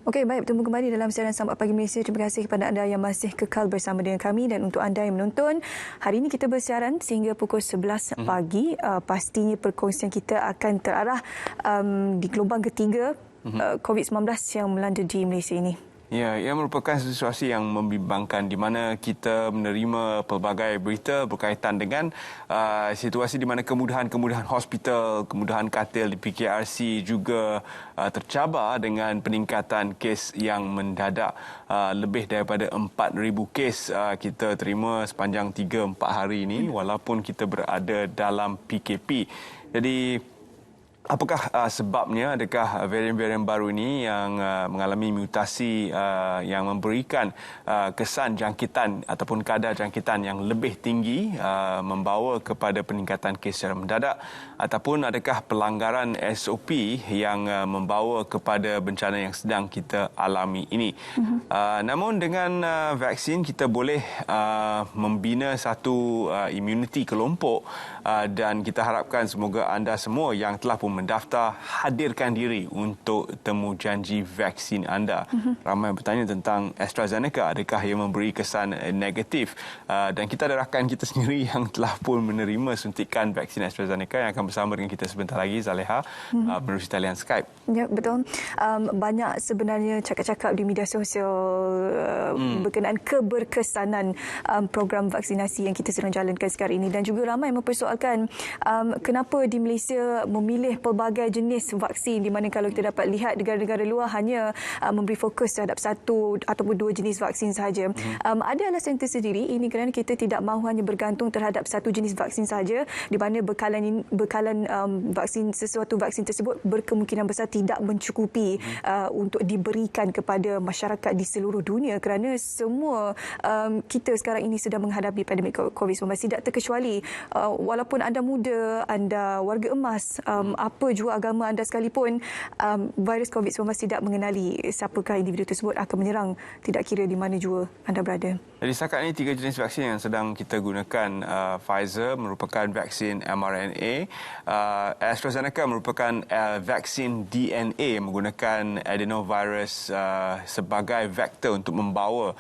Okey, baik, bertemu kembali dalam siaran Selamat Pagi Malaysia. Terima kasih kepada anda yang masih kekal bersama dengan kami, dan untuk anda yang menonton, hari ini kita bersiaran sehingga pukul 11 pagi. Pastinya perkongsian kita akan terarah di gelombang ketiga COVID-19 yang melanda di Malaysia ini. Ya, ia merupakan situasi yang membimbangkan di mana kita menerima pelbagai berita berkaitan dengan situasi di mana kemudahan hospital, kemudahan katil di PKRC juga tercabar dengan peningkatan kes yang mendadak. Lebih daripada 4,000 kes kita terima sepanjang 3-4 hari ini walaupun kita berada dalam PKP. Jadi apakah sebabnya? Adakah varian-varian baru ini yang mengalami mutasi yang memberikan kesan jangkitan ataupun kadar jangkitan yang lebih tinggi membawa kepada peningkatan kes secara mendadak, ataupun adakah pelanggaran SOP yang membawa kepada bencana yang sedang kita alami ini? Namun dengan vaksin kita boleh membina satu imuniti kelompok, dan kita harapkan semoga anda semua yang telah pun mendaftar hadirkan diri untuk temu janji vaksin anda. Ramai bertanya tentang AstraZeneca, adakah ia memberi kesan negatif, dan kita ada rakan kita sendiri yang telah pun menerima suntikan vaksin AstraZeneca yang akan bersama dengan kita sebentar lagi, Zaleha, melalui talian Skype. Ya, betul. Banyak sebenarnya cakap-cakap di media sosial berkenaan keberkesanan program vaksinasi yang kita sedang jalankan sekarang ini, dan juga ramai mempersoalkan kenapa di Malaysia memilih pelbagai jenis vaksin, di mana kalau kita dapat lihat negara-negara luar hanya memberi fokus terhadap satu ataupun dua jenis vaksin sahaja. Ada alasan tersendiri, ini kerana kita tidak mahu hanya bergantung terhadap satu jenis vaksin sahaja, di mana bekalan sesuatu vaksin tersebut berkemungkinan besar tidak mencukupi untuk diberikan kepada masyarakat di seluruh dunia, kerana semua kita sekarang ini sedang menghadapi pandemik COVID-19, tidak terkecuali walaupun anda muda, anda warga emas, apa jua agama anda sekalipun, virus COVID-19 tidak mengenali siapakah individu tersebut akan menyerang, tidak kira di mana jua anda berada. Jadi setakat ini 3 jenis vaksin yang sedang kita gunakan. Pfizer merupakan vaksin mRNA, AstraZeneca merupakan vaksin DNA menggunakan adenovirus sebagai vektor untuk membawa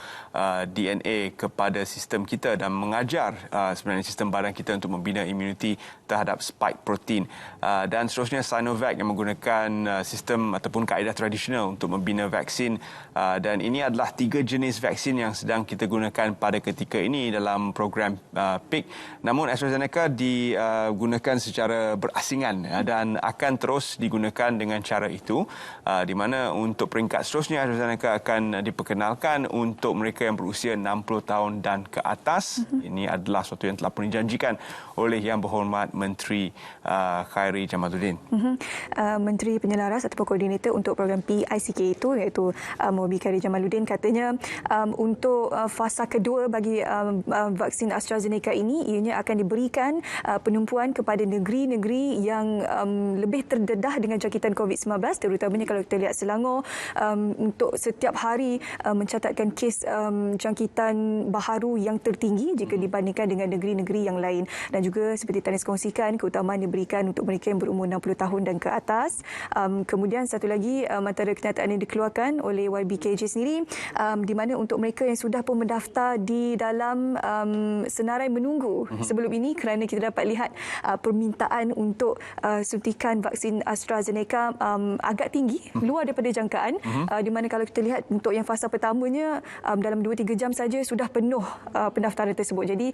DNA kepada sistem kita dan mengajar sebenarnya sistem badan kita untuk membina imuniti terhadap spike protein. Dan seterusnya Sinovac yang menggunakan sistem ataupun kaedah tradisional untuk membina vaksin, dan ini adalah 3 jenis vaksin yang sedang kita gunakan pada ketika ini dalam program PIK. Namun AstraZeneca digunakan secara berasingan dan akan terus digunakan dengan cara itu, di mana untuk peringkat seterusnya AstraZeneca akan diperkenalkan untuk mereka yang berusia 60 tahun dan ke atas. Ini adalah sesuatu yang telah pun dijanjikan oleh Yang Berhormat Menteri Khairy Jamaluddin. Menteri Penyelaras ataupun koordinator untuk program PICK itu, iaitu Mobi Khairy Jamaluddin, katanya untuk fasa kedua bagi vaksin AstraZeneca ini, ianya akan diberikan penumpuan kepada negeri-negeri yang lebih terdedah dengan jangkitan COVID-19, terutamanya kalau kita lihat Selangor untuk setiap hari mencatatkan kes jangkitan baharu yang tertinggi jika dibandingkan dengan negeri-negeri yang lain. Dan juga seperti Tanis kongsikan, keutamaan diberikan untuk mereka yang berumur 60 tahun dan ke atas. Kemudian satu lagi antara kenyataan yang dikeluarkan oleh YBKJ sendiri, di mana untuk mereka yang sudah pun mendaftar di dalam senarai menunggu sebelum ini, kerana kita dapat lihat permintaan untuk suntikan vaksin AstraZeneca agak tinggi, luar daripada jangkaan, di mana kalau kita lihat untuk yang fasa pertamanya dalam 2-3 jam saja sudah penuh pendaftaran tersebut. Jadi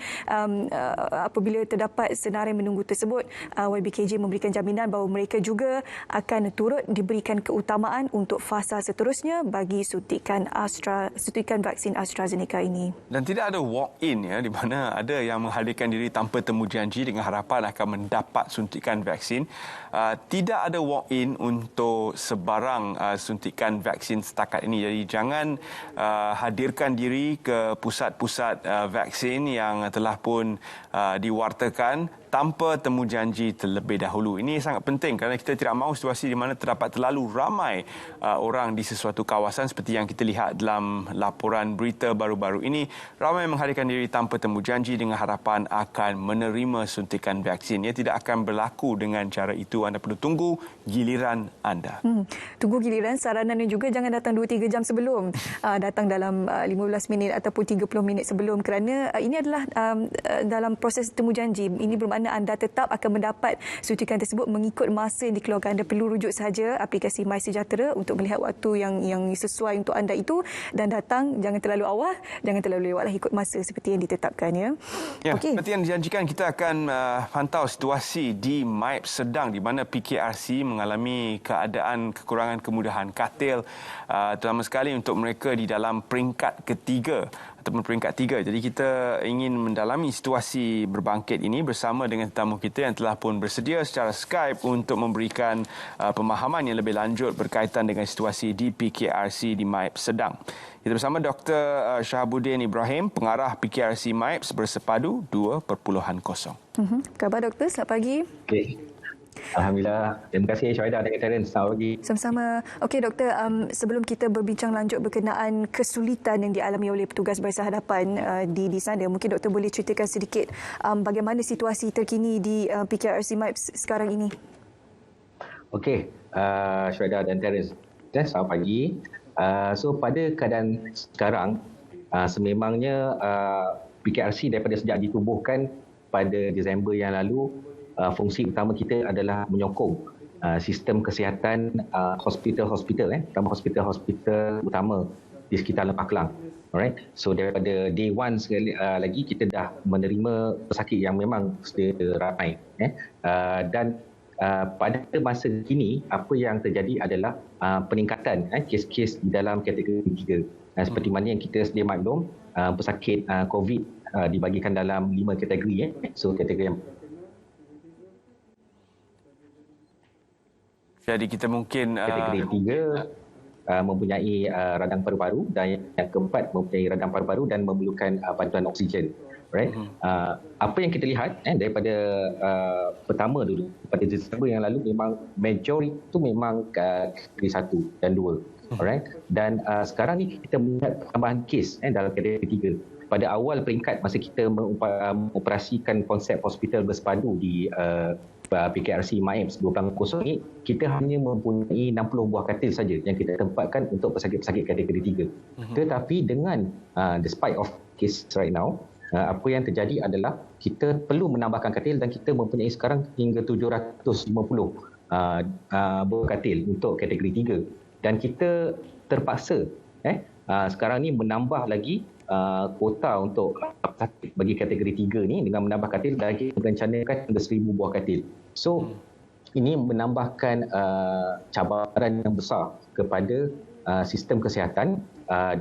apabila terdapat senarai menunggu tersebut, YBKJ memberikan jaminan bahawa mereka juga akan turut diberikan keutamaan untuk fasa seterusnya bagi suntikan vaksin AstraZeneca ini. Dan tidak ada walk-in, ya, di mana ada yang menghadirkan diri tanpa temu janji dengan harapan akan mendapat suntikan vaksin. Tidak ada walk-in untuk sebarang suntikan vaksin setakat ini. Jadi jangan hadirkan diri ke pusat-pusat vaksin yang telah pun diwartakan tanpa temu janji terlebih dahulu. Ini sangat penting kerana kita tidak mahu situasi di mana terdapat terlalu ramai orang di sesuatu kawasan seperti yang kita lihat dalam laporan berita baru-baru ini. Ramai menghadirkan diri tanpa temu janji dengan harapan akan menerima suntikan vaksin. Ia tidak akan berlaku dengan cara itu. Anda perlu tunggu giliran anda. Tunggu giliran. Saranannya juga jangan datang 2-3 jam sebelum. Datang dalam 15 minit ataupun 30 minit sebelum, kerana ini adalah dalam proses temu janji. Ini bermakna anda tetap akan mendapat suntikan tersebut mengikut masa yang dikeluarkan. Anda perlu rujuk saja aplikasi MySejahtera untuk melihat waktu yang sesuai untuk anda itu, dan datang jangan terlalu awal, jangan terlalu lewatlah, ikut masa seperti yang ditetapkan. Ya, seperti yang dijanjikan, kita akan pantau situasi di MIPS Sedang di mana PKRC mengalami keadaan kekurangan kemudahan katil, terutama sekali untuk mereka di dalam peringkat ketiga ataupun peringkat 3. Jadi kita ingin mendalami situasi berbangkit ini bersama dengan tetamu kita yang telah pun bersedia secara Skype untuk memberikan pemahaman yang lebih lanjut berkaitan dengan situasi di PKRC di MIPS Sedang. Kita bersama Dr. Shahabuddin Ibrahim, pengarah PKRC MIPS Bersepadu 2.0. Khabar doktor, selamat pagi. Okay. Alhamdulillah. Terima kasih Syahida dan Terence. Selamat pagi. Sama-sama. Okey doktor, sebelum kita berbincang lanjut berkenaan kesulitan yang dialami oleh petugas baris hadapan di sana, mungkin doktor boleh ceritakan sedikit bagaimana situasi terkini di PKRC MIPS sekarang ini. Okey, Syahida dan Terence. Selamat pagi. So pada keadaan sekarang, sememangnya PKRC daripada sejak ditubuhkan pada Disember yang lalu, fungsi utama kita adalah menyokong sistem kesihatan hospital-hospital, terutama hospital-hospital utama di sekitar Lempah Kelang. Alright. So daripada day one sekali lagi kita dah menerima pesakit yang memang sedia ramai. Dan pada masa kini apa yang terjadi adalah peningkatan kes-kes di dalam kategori 3. Seperti mana yang kita sedia maklum, pesakit COVID dibagikan dalam 5 kategori. So kategori yang jadi kita mungkin kategori 3 mempunyai radang paru-paru, dan yang keempat mempunyai radang paru-paru dan memerlukan bantuan oksigen. Right? Apa yang kita lihat daripada pertama dulu pada Disember yang lalu, memang majoriti itu memang kategori 1 dan 2. Alright? Dan sekarang ni kita melihat tambahan kes dalam kategori 3. Pada awal peringkat masa kita mengoperasikan konsep hospital bersepadu di PKRC MIPS 2.0 ni, kita hanya mempunyai 60 buah katil saja yang kita tempatkan untuk pesakit-pesakit kategori 3. Tetapi dengan despite of case right now, apa yang terjadi adalah kita perlu menambahkan katil, dan kita mempunyai sekarang hingga 750 buah katil untuk kategori 3. Dan kita terpaksa sekarang ni menambah lagi kuota untuk pesakit bagi kategori 3 ni dengan menambah katil, dan kita merencanakan hingga 1000 buah katil. So ini menambahkan cabaran yang besar kepada sistem kesihatan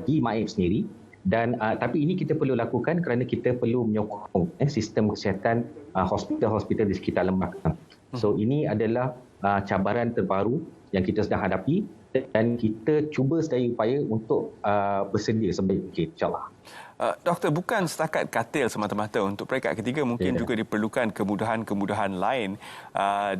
di MIPS sendiri. Dan tapi ini kita perlu lakukan kerana kita perlu menyokong sistem kesihatan hospital-hospital di sekitar Lembah Kelang. So ini adalah cabaran terbaru yang kita sedang hadapi, dan kita cuba sedaya upaya untuk bersedia sebaik mungkin, insyaAllah. Doktor, bukan setakat katil semata-mata. Untuk peringkat ketiga mungkin juga diperlukan kemudahan-kemudahan lain,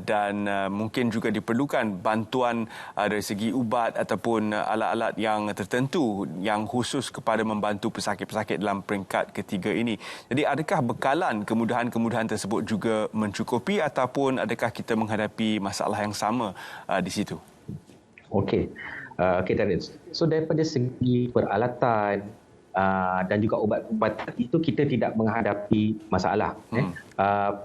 dan mungkin juga diperlukan bantuan dari segi ubat ataupun alat-alat yang tertentu yang khusus kepada membantu pesakit-pesakit dalam peringkat ketiga ini. Jadi adakah bekalan kemudahan-kemudahan tersebut juga mencukupi, ataupun adakah kita menghadapi masalah yang sama di situ? Okey, Terence. So daripada segi peralatan dan juga ubat-ubatan itu kita tidak menghadapi masalah.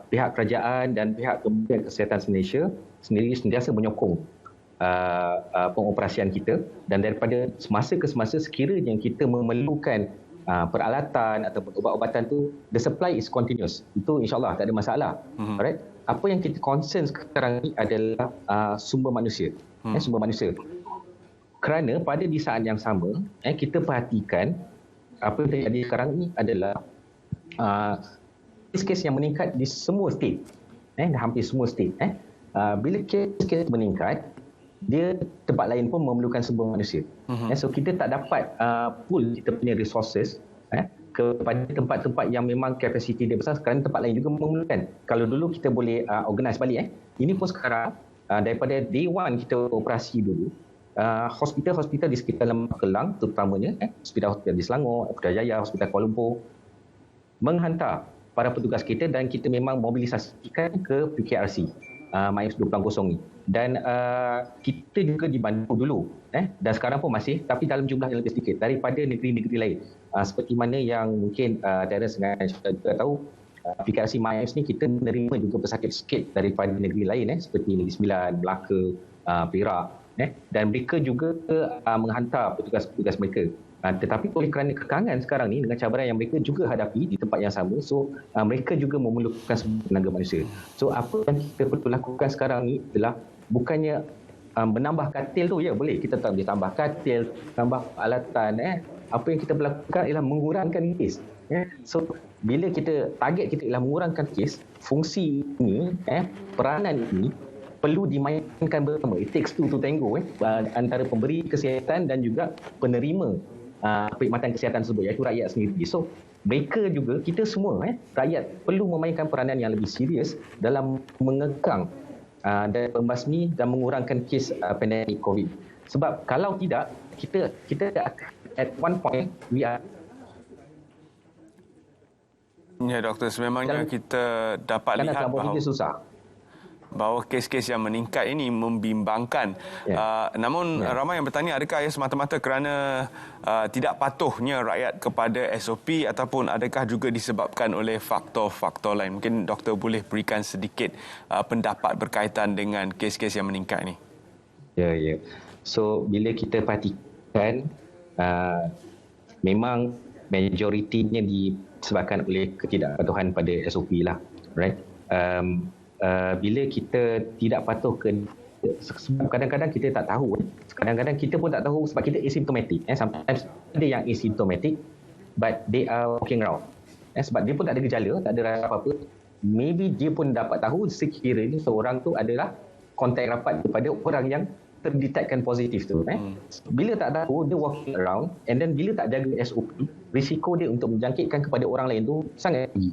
Pihak kerajaan dan pihak Kementerian Kesihatan Malaysia sendiri sentiasa menyokong pengoperasian kita, dan daripada semasa ke semasa sekiranya kita memerlukan peralatan ataupun ubat-ubatan tu, the supply is continuous. Itu insyaAllah tak ada masalah. Alright? Apa yang kita concern sekarang ni adalah sumber manusia. Sumber manusia. Kerana pada di saat yang sama, kita perhatikan apa yang terjadi sekarang ni adalah kes-kes yang meningkat di semua state. Hampir semua state. Bila kes-kes meningkat, dia tempat lain pun memerlukan sumber manusia. So kita tak dapat pool kita punya resources kepada tempat-tempat yang memang kapasiti dia besar. Sekarang tempat lain juga memerlukan. Kalau dulu kita boleh organize balik, ini pun sekarang daripada day one kita operasi dulu, hospital-hospital di sekitar Lembah Kelang terutamanya, hospital-hospital di Selangor, Putrajaya, Hospital Kuala Lumpur, menghantar para petugas kita dan kita memang mobilisasikan ke PKRC MIAPS 20 ni. Dan kita juga dibantu dulu dan sekarang pun masih, tapi dalam jumlah yang lebih sedikit daripada negeri-negeri lain. Seperti mana yang mungkin daerah Sengai juga tahu, PKRC MIAPS ni kita menerima juga pesakit sikit daripada negeri lain seperti Negeri Sembilan, Melaka, Perak, dan mereka juga menghantar petugas-petugas mereka. Tetapi oleh kerana kekangan sekarang ni dengan cabaran yang mereka juga hadapi di tempat yang sama, so mereka juga memerlukan tenaga manusia. So apa yang kita perlu lakukan sekarang ni adalah bukannya menambah katil tu, ya boleh kita tambah katil, tambah alatan. Apa yang kita lakukan ialah mengurangkan kes. So bila kita target kita ialah mengurangkan kes, fungsi ini, peranan ini perlu dimainkan bersama. It takes two to tango antara pemberi kesihatan dan juga penerima perkhidmatan kesihatan tersebut, iaitu rakyat sendiri. So mereka juga, kita semua rakyat perlu memainkan peranan yang lebih serius dalam mengekang dan membasmi dan mengurangkan kes pandemik COVID. Sebab kalau tidak, kita at one point we are. Ya doktor, sememangnya kita dapat lihat bahawa kes-kes yang meningkat ini membimbangkan. Namun ramai yang bertanya, adakah ia semata-mata kerana tidak patuhnya rakyat kepada SOP ataupun adakah juga disebabkan oleh faktor-faktor lain? Mungkin doktor boleh berikan sedikit pendapat berkaitan dengan kes-kes yang meningkat ini. Ya. So bila kita perhatikan, memang majoritinya disebabkan oleh ketidakpatuhan pada SOP lah, right? Bila kita tidak patuh sebab kadang-kadang kita tak tahu, kadang-kadang kita pun tak tahu sebab kita asymptomatic. Sometimes ada yang asymptomatic but they are walking around. Sebab dia pun tak ada gejala, tak ada rasa apa-apa. Maybe dia pun dapat tahu sekiranya seorang tu adalah kontak rapat kepada orang yang terdetekkan positif tu. Bila tak tahu, dia walking around, and then bila tak jaga SOP, risiko dia untuk menjangkitkan kepada orang lain tu sangat tinggi.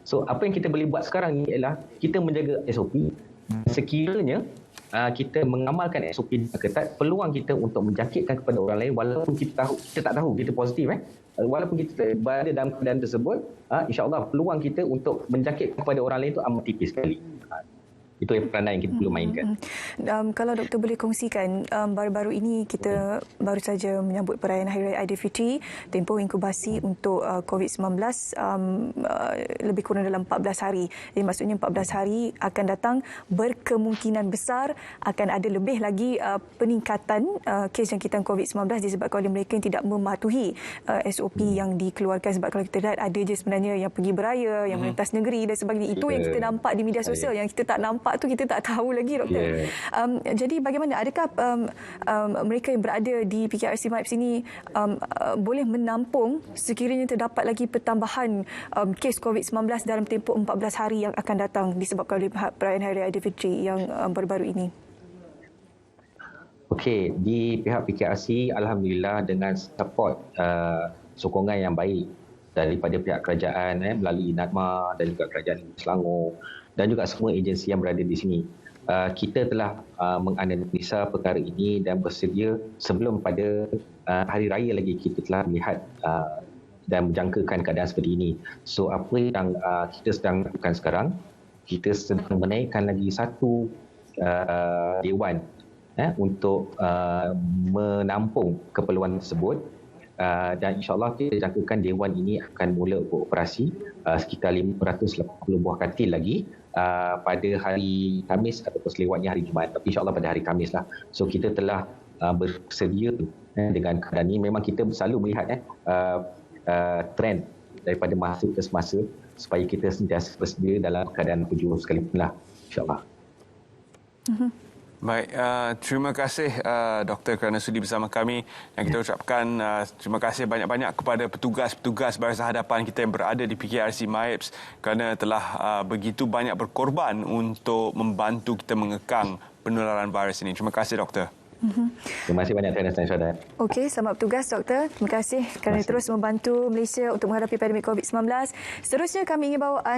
So apa yang kita boleh buat sekarang ni ialah kita menjaga SOP. Sekiranya kita mengamalkan SOP dengan ketat, peluang kita untuk menjangkitkan kepada orang lain walaupun kita tak tahu kita positif, walaupun kita berada dalam keadaan tersebut, insya-Allah peluang kita untuk menjangkit kepada orang lain itu amat tipis sekali. Itu peranan yang kita perlu mainkan. Kalau doktor boleh kongsikan, baru-baru ini kita baru saja menyambut perayaan Hari Raya Aidilfitri, tempoh inkubasi untuk COVID-19 lebih kurang dalam 14 hari. Jadi maksudnya 14 hari akan datang, berkemungkinan besar akan ada lebih lagi peningkatan kes jangkitan COVID-19 disebabkan oleh mereka yang tidak mematuhi SOP yang dikeluarkan. Sebab kalau kita lihat, ada je sebenarnya yang pergi beraya, yang melintas negeri dan sebagainya. Itu yang kita nampak di media sosial, yang kita tak nampak tu kita tak tahu lagi, doktor. Jadi bagaimana, adakah mereka yang berada di PKRC MIAPS ini boleh menampung sekiranya terdapat lagi pertambahan kes COVID-19 dalam tempoh 14 hari yang akan datang disebabkan oleh perayaan Hari Raya Aidilfitri yang baru-baru ini? Okey, di pihak PKRC alhamdulillah dengan support sokongan yang baik daripada pihak kerajaan melalui NADMA dan juga kerajaan Selangor dan juga semua agensi yang berada di sini. Kita telah menganalisa perkara ini dan bersedia sebelum pada hari raya lagi kita telah melihat dan menjangkakan keadaan seperti ini. So apa yang kita sedang lakukan sekarang, kita sedang menaikkan lagi satu dewan untuk menampung keperluan tersebut. Dan insyaAllah kita jangkakan dewan ini akan mula beroperasi sekitar 580 buah katil lagi pada hari Khamis ataupun selewatnya hari Jumaat. Tapi insyaAllah pada hari Khamis lah. So kita telah bersedia dengan keadaan ini. Memang kita selalu melihat trend daripada masa ke semasa supaya kita sentiasa bersedia dalam keadaan berjurus sekalipun lah, insyaAllah. Baik, terima kasih doktor kerana sudi bersama kami, dan kita ucapkan terima kasih banyak-banyak kepada petugas-petugas barisan hadapan kita yang berada di PKRC MIAPS kerana telah begitu banyak berkorban untuk membantu kita mengekang penularan virus ini. Terima kasih doktor. Terima kasih banyak Terence dan Syahdan. Okey, selamat bertugas doktor. Terima kasih kerana terus membantu Malaysia untuk menghadapi pandemik COVID-19. Seterusnya kami ingin bawa anda